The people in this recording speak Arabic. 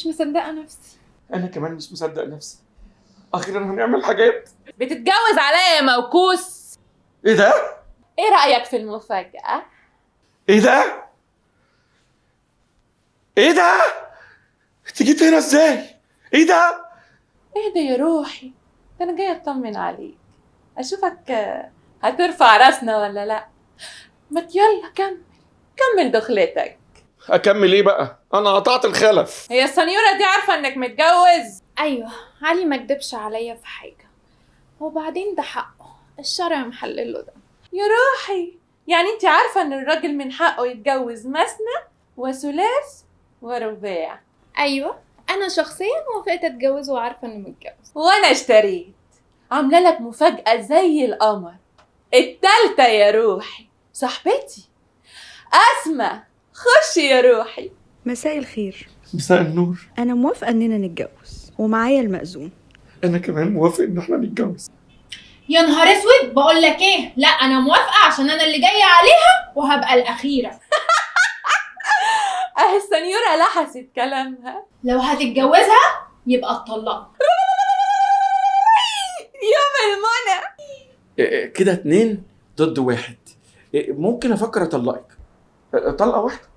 مش مصدقة نفسي. انا كمان مش مصدق نفسي. اخيرا هنعمل حاجات. بتتجوز عليا يا موكوس؟ ايه ده؟ ايه رأيك في المفاجأة؟ ايه ده؟ ايه ده؟ انت جيت هنا ازاي؟ ايه ده؟ اهدى يا روحي، ده انا جاية اطمن عليك، اشوفك هترفع راسنا ولا لا. ما يلا كمل دخلتك. اكمل ايه بقى؟ انا قطعت الخلف. هي السنيورة دي عارفة انك متجوز؟ ايوه، علي ما كدبش عليا في حاجة، وبعدين ده حقه، الشرع محلله ده. يا روحي، يعني انت عارفة ان الراجل من حقه يتجوز مثنى وثلاث ورباع. ايوه، انا شخصيا وافقت اتجوز وعارفة انه متجوز. وانا اشتريت، عاملة لك مفاجأة زي القمر، التالتة يا روحي. صاحبتي أسمى، خشي يا روحي. مساء الخير. مساء النور. أنا موافقة إننا نتجوز ومعايا المأذون. انا كمان موافق ان احنا نتجوز. يا نهار اسود، بقول لك ايه، لا انا موافقه عشان انا اللي جايه عليها وهبقى الاخيره. السنيورة لحست كلامها. لو هتتجوزها يبقى اتطلقوا. يوم المنى. كده 2 ضد 1. ممكن افكر اطلقك. طلقه واحده.